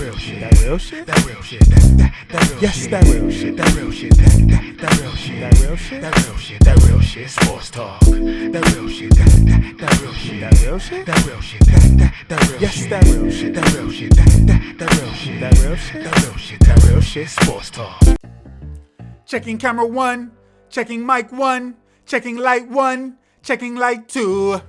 real shit. That real shit. That real shit. That real yes, shit. That real shit. That real shit. That real shit. That real shit. That real shit. That real shit. Sports talk. That real shit. That real shit. That real shit. That real shit. That real yes, that real shit. That real shit. That real shit. That real shit. That real shit. That real shit. Sports talk. Checking camera 1, checking mic 1, checking light 1, checking light 2.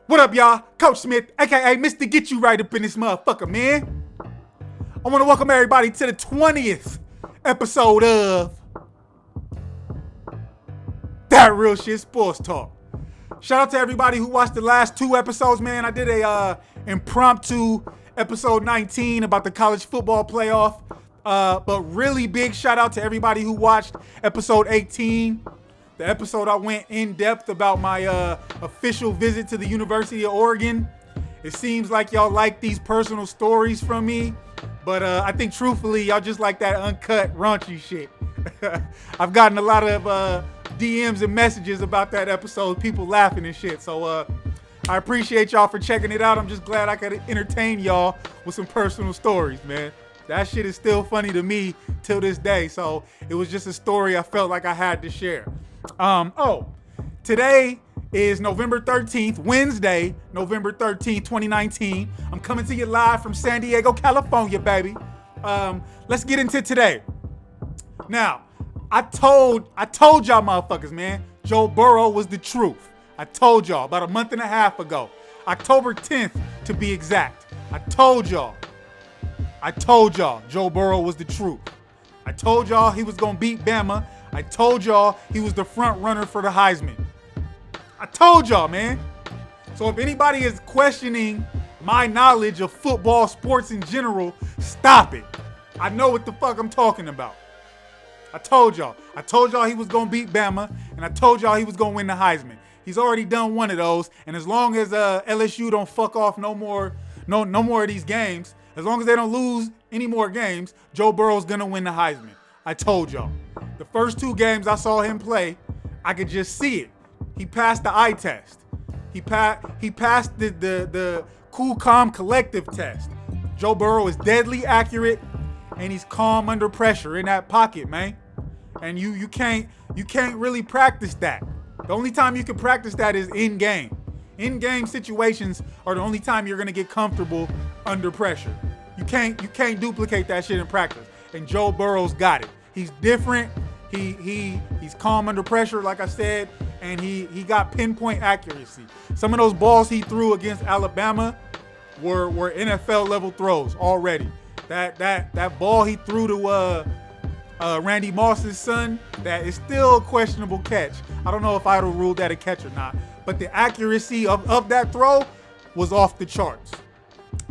What up, y'all? Coach Smith, aka Mr. Get You Right Up in this motherfucker, man. I want to welcome everybody to the 20th episode of That Real Shit Sports Talk. Shout out to everybody who watched the last 2 episodes, man. I did a impromptu episode 19 about the college football playoff. But really big shout out to everybody who watched episode 18. The episode I went in depth about my official visit to the University of Oregon. It seems like y'all like these personal stories from me, but I think truthfully y'all just like that uncut, raunchy shit. I've gotten a lot of DMs and messages about that episode, people laughing and shit. So I appreciate y'all for checking it out. I'm just glad I could entertain y'all with some personal stories, man. That shit is still funny to me till this day. So it was just a story I felt like I had to share. Today is November 13th, Wednesday, November 13th, 2019. I'm coming to you live from San Diego, California, baby. Let's get into today. Now, I told y'all motherfuckers, man, Joe Burrow was the truth. I told y'all about a month and a half ago, October 10th to be exact. I told y'all Joe Burrow was the truth. I told y'all he was gonna beat Bama. I told y'all he was the front runner for the Heisman. I told y'all, man. So if anybody is questioning my knowledge of football, sports in general, stop it. I know what the fuck I'm talking about. I told y'all he was gonna beat Bama, and I told y'all he was gonna win the Heisman. He's already done one of those, and as long as LSU don't fuck off no more of these games, as long as they don't lose any more games, Joe Burrow's gonna win the Heisman. I told y'all. The first 2 games I saw him play, I could just see it. He passed the eye test. He passed the cool, calm, collective test. Joe Burrow is deadly accurate, and he's calm under pressure in that pocket, man. And you can't really practice that. The only time you can practice that is in game. In-game situations are the only time you're gonna get comfortable under pressure. You can't duplicate that shit in practice. And Joe Burrow's got it. He's different. He's calm under pressure, like I said, and he got pinpoint accuracy. Some of those balls he threw against Alabama were NFL level throws already. That ball he threw to Randy Moss's son, that is still a questionable catch. I don't know if I would have ruled that a catch or not. But the accuracy of that throw was off the charts.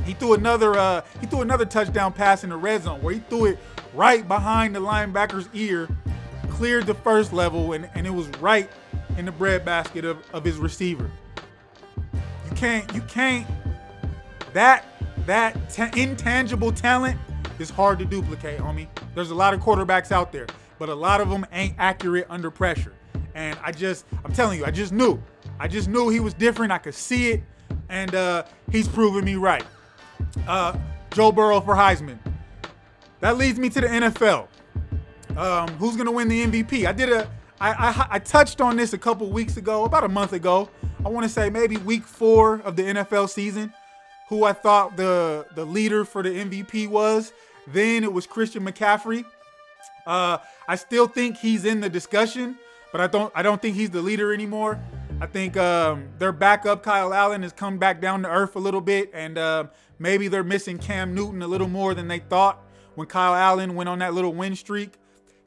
He threw another touchdown pass in the red zone where he threw it right behind the linebacker's ear, cleared the first level, and it was right in the breadbasket of his receiver. That intangible talent is hard to duplicate, homie. There's a lot of quarterbacks out there, but a lot of them ain't accurate under pressure. And I'm telling you, I just knew he was different. I could see it, and he's proven me right. Joe Burrow for Heisman. That leads me to the NFL. Who's gonna win the MVP? I touched on this a couple weeks ago, about a month ago. I want to say maybe week 4 of the NFL season. Who I thought the leader for the MVP was. Then it was Christian McCaffrey. I still think he's in the discussion, but I don't think he's the leader anymore. I think their backup Kyle Allen has come back down to earth a little bit, and maybe they're missing Cam Newton a little more than they thought when Kyle Allen went on that little win streak.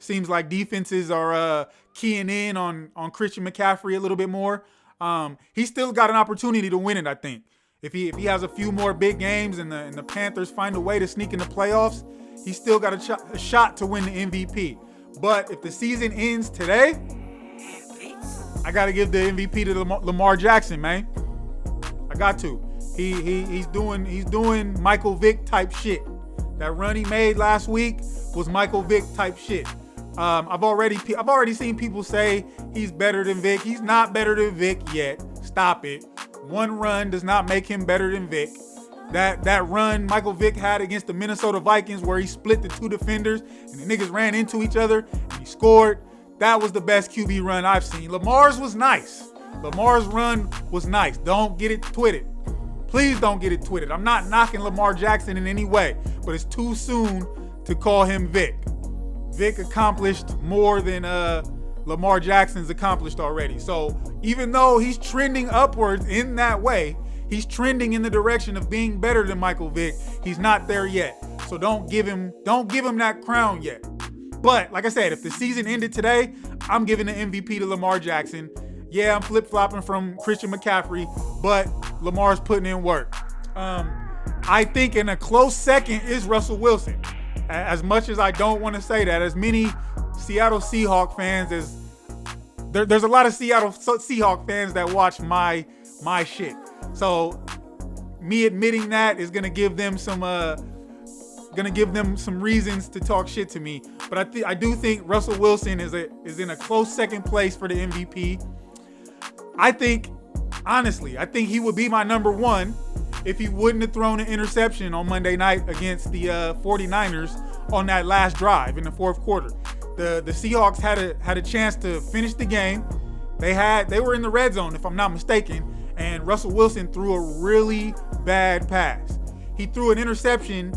Seems like defenses are keying in on Christian McCaffrey a little bit more. He's still got an opportunity to win it, I think. If he has a few more big games and the Panthers find a way to sneak in the playoffs, he's still got a shot to win the MVP. But if the season ends today, I got to give the MVP to Lamar Jackson, man. I got to. He's doing Michael Vick type shit. That run he made last week was Michael Vick type shit. I've already seen people say he's better than Vick. He's not better than Vick yet. Stop it. One run does not make him better than Vick. That run Michael Vick had against the Minnesota Vikings where he split the two defenders and the niggas ran into each other and he scored. That was the best QB run I've seen. Lamar's was nice. Lamar's run was nice. Don't get it twisted. Please don't get it twisted. I'm not knocking Lamar Jackson in any way, but it's too soon to call him Vic. Vic accomplished more than Lamar Jackson's accomplished already. So even though he's trending upwards in that way, he's trending in the direction of being better than Michael Vick. He's not there yet. So don't give him that crown yet. But like I said, if the season ended today, I'm giving the MVP to Lamar Jackson. Yeah, I'm flip-flopping from Christian McCaffrey, but Lamar's putting in work. I think in a close second is Russell Wilson. As much as I don't want to say that, as many Seattle Seahawks fans as there's a lot of Seattle Seahawks fans that watch my shit. So me admitting that is gonna give them some reasons to talk shit to me. But I do think Russell Wilson is in a close second place for the MVP. Honestly, I think he would be my number one if he wouldn't have thrown an interception on Monday night against the 49ers on that last drive in the fourth quarter. The Seahawks had a chance to finish the game. They were in the red zone, if I'm not mistaken, and Russell Wilson threw a really bad pass. He threw an interception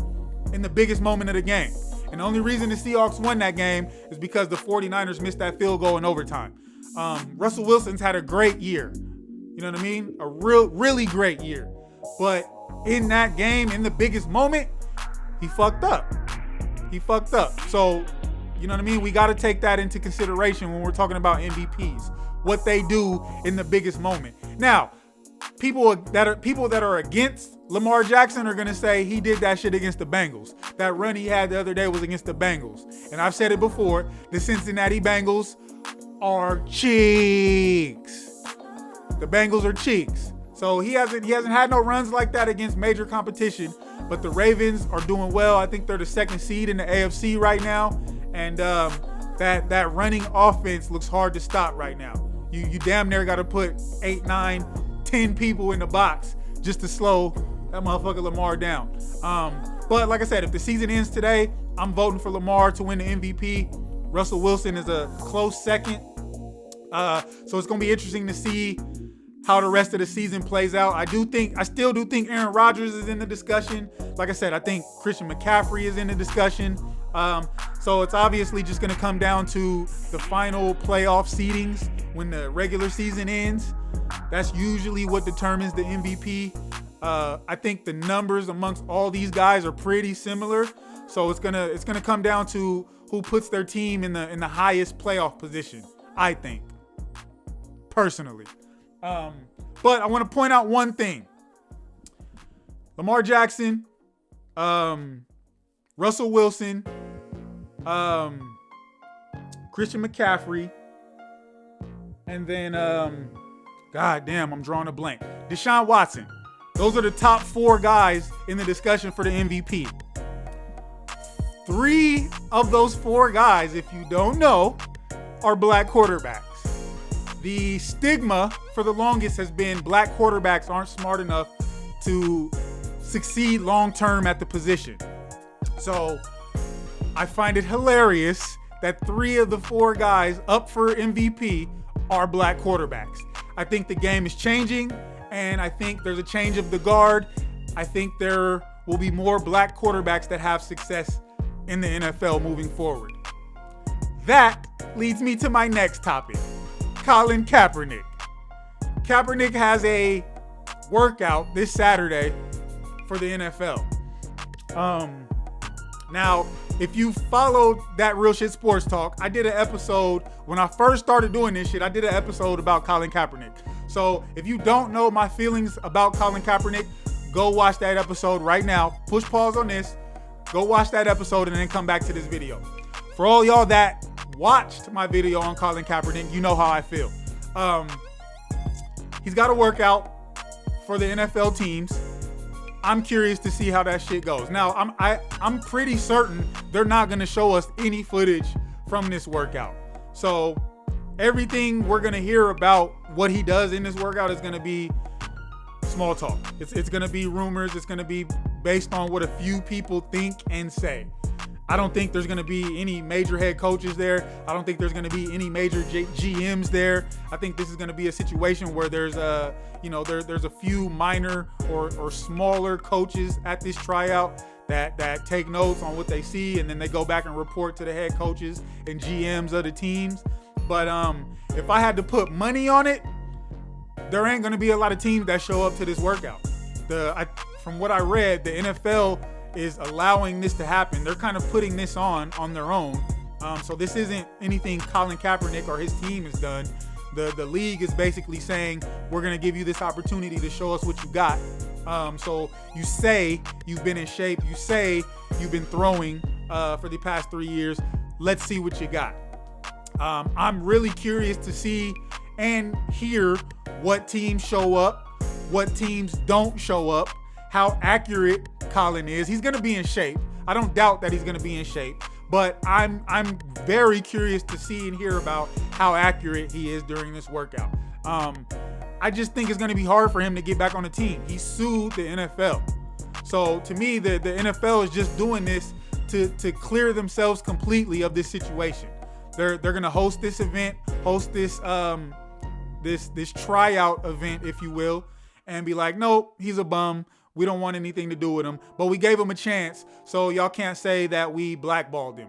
in the biggest moment of the game. And the only reason the Seahawks won that game is because the 49ers missed that field goal in overtime. Russell Wilson's had a great year. You know what I mean? A really great year. But in that game, in the biggest moment, he fucked up. So, you know what I mean? We got to take that into consideration when we're talking about MVPs. What they do in the biggest moment. Now, people that are against Lamar Jackson are going to say he did that shit against the Bengals. That run he had the other day was against the Bengals. And I've said it before, the Cincinnati Bengals are cheeks. The Bengals are cheeks. So he hasn't had no runs like that against major competition, but the Ravens are doing well. I think they're the second seed in the AFC right now. And that running offense looks hard to stop right now. You damn near got to put 8, 9, 10 people in the box just to slow that motherfucker Lamar down. But like I said, if the season ends today, I'm voting for Lamar to win the MVP. Russell Wilson is a close second. So it's going to be interesting to see how the rest of the season plays out. I still do think Aaron Rodgers is in the discussion. Like I said, I think Christian McCaffrey is in the discussion. So it's obviously just going to come down to the final playoff seedings when the regular season ends. That's usually what determines the MVP. I think the numbers amongst all these guys are pretty similar. So it's gonna come down to who puts their team in the highest playoff position, I think, personally. But I want to point out one thing. Lamar Jackson, Russell Wilson, Christian McCaffrey, and then, God damn, I'm drawing a blank. Deshaun Watson. Those are the top 4 guys in the discussion for the MVP. 3 of those 4 guys, if you don't know, are black quarterbacks. The stigma for the longest has been black quarterbacks aren't smart enough to succeed long-term at the position. So I find it hilarious that 3 of the 4 guys up for MVP are black quarterbacks. I think the game is changing, and I think there's a change of the guard. I think there will be more black quarterbacks that have success in the NFL moving forward. That leads me to my next topic. Colin Kaepernick. Kaepernick has a workout this Saturday for the NFL. Now, if you followed that Real Shit Sports Talk, I did an episode when I first started doing this shit. I did an episode about Colin Kaepernick. So if you don't know my feelings about Colin Kaepernick, go watch that episode right now. Push pause on this. Go watch that episode and then come back to this video. For all y'all that watched my video on Colin Kaepernick, you know how I feel. He's got to work out for the NFL teams. I'm curious to see how that shit goes. Now, I'm pretty certain they're not going to show us any footage from this workout. So everything we're going to hear about what he does in this workout is going to be small talk. It's going to be rumors. It's going to be based on what a few people think and say. I don't think there's going to be any major head coaches there. I don't think there's going to be any major GMs there. I think this is going to be a situation where there's there's a few minor or smaller coaches at this tryout that take notes on what they see, and then they go back and report to the head coaches and GMs of the teams. But if I had to put money on it, there ain't going to be a lot of teams that show up to this workout. From what I read, the NFL is allowing this to happen. They're kind of putting this on their own. So this isn't anything Colin Kaepernick or his team has done. The league is basically saying, we're going to give you this opportunity to show us what you got. So you say you've been in shape. You say you've been throwing for the past 3 years. Let's see what you got. I'm really curious to see and hear what teams show up, what teams don't show up, how accurate Colin is. He's going to be in shape. I don't doubt that he's going to be in shape, but I'm very curious to see and hear about how accurate he is during this workout. I just think it's going to be hard for him to get back on the team. He sued the NFL. So to me, the NFL is just doing this to clear themselves completely of this situation. They're going to host this event, host this this tryout event, if you will, and be like, nope, he's a bum. We don't want anything to do with him, but we gave him a chance, so y'all can't say that we blackballed him.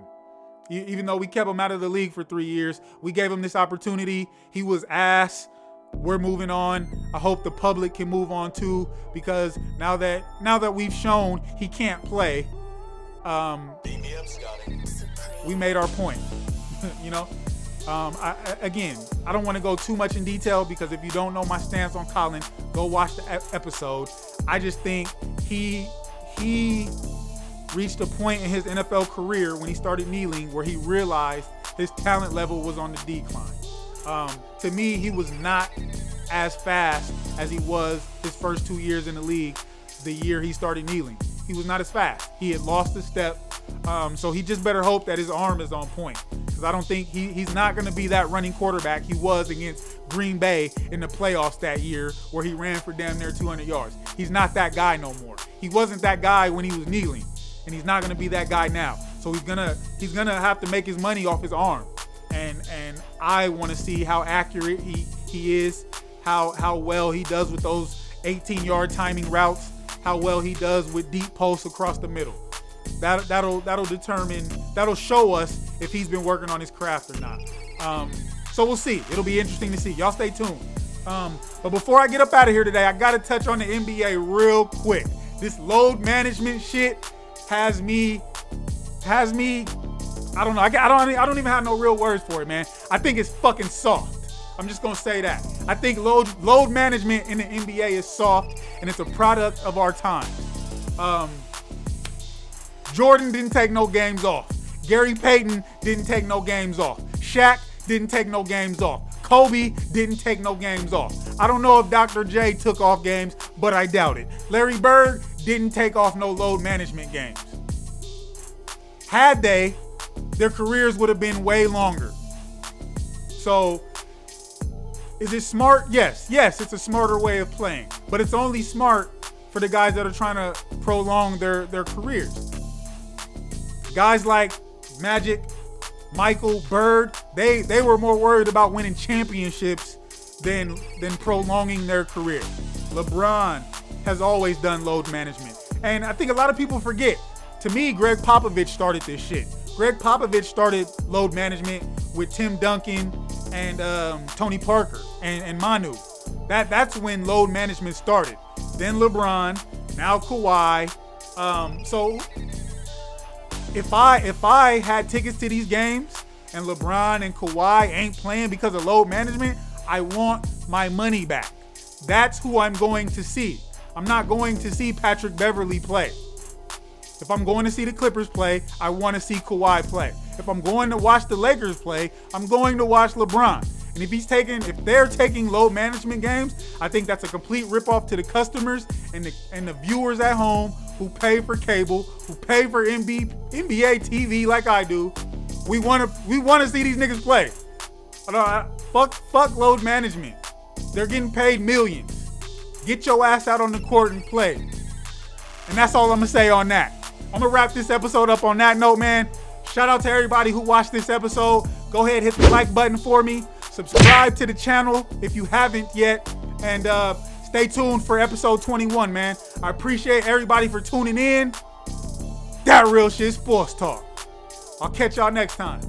Even though we kept him out of the league for 3 years, we gave him this opportunity. He was ass. We're moving on. I hope the public can move on too, because now that we've shown he can't play, we made our point. I don't want to go too much in detail, because if you don't know my stance on Colin, go watch the episode. I just think he reached a point in his NFL career when he started kneeling where he realized his talent level was on the decline. To me, he was not as fast as he was his first 2 years in the league. The year he started kneeling, he was not as fast. He had lost a step. So he just better hope that his arm is on point, because I don't think he's not going to be that running quarterback he was against Green Bay in the playoffs that year, where he ran for damn near 200 yards. He's not that guy no more. He wasn't that guy when he was kneeling, and he's not going to be that guy now. So he's gonna have to make his money off his arm, and I want to see how accurate he is, how well he does with those 18-yard timing routes, how well he does with deep posts across the middle. That'll show us if he's been working on his craft or not. So we'll see. It'll be interesting to see. Y'all stay tuned. But before I get up out of here today, I got to touch on the NBA real quick. This load management shit has me. I don't know. I don't even have no real words for it, man. I think it's fucking soft. I'm just gonna say that. I think load management in the NBA is soft, and it's a product of our time. Jordan didn't take no games off. Gary Payton didn't take no games off. Shaq didn't take no games off. Kobe didn't take no games off. I don't know if Dr. J took off games, but I doubt it. Larry Bird didn't take off no load management games. Had they, their careers would have been way longer. So, is it smart? Yes, it's a smarter way of playing, but it's only smart for the guys that are trying to prolong their careers. Guys like Magic, Michael, Bird, they were more worried about winning championships than prolonging their career. LeBron has always done load management. And I think a lot of people forget. To me, Greg Popovich started this shit. Greg Popovich started load management with Tim Duncan and Tony Parker and Manu. That's when load management started. Then LeBron, now Kawhi. So if I had tickets to these games and LeBron and Kawhi ain't playing because of load management, I want my money back. That's who I'm going to see. I'm not going to see Patrick Beverley play. If I'm going to see the Clippers play, I want to see Kawhi play. If I'm going to watch the Lakers play, I'm going to watch LeBron. And if they're taking load management games, I think that's a complete ripoff to the customers and the viewers at home who pay for cable, who pay for NBA TV like I do. We want to see these niggas play. Fuck load management. They're getting paid millions. Get your ass out on the court and play. And that's all I'm gonna say on that. I'm gonna wrap this episode up on that note, man. Shout out to everybody who watched this episode. Go ahead, hit the like button for me. Subscribe to the channel if you haven't yet. And stay tuned for episode 21, man. I appreciate everybody for tuning in. That Real Shit Sports Talk. I'll catch y'all next time.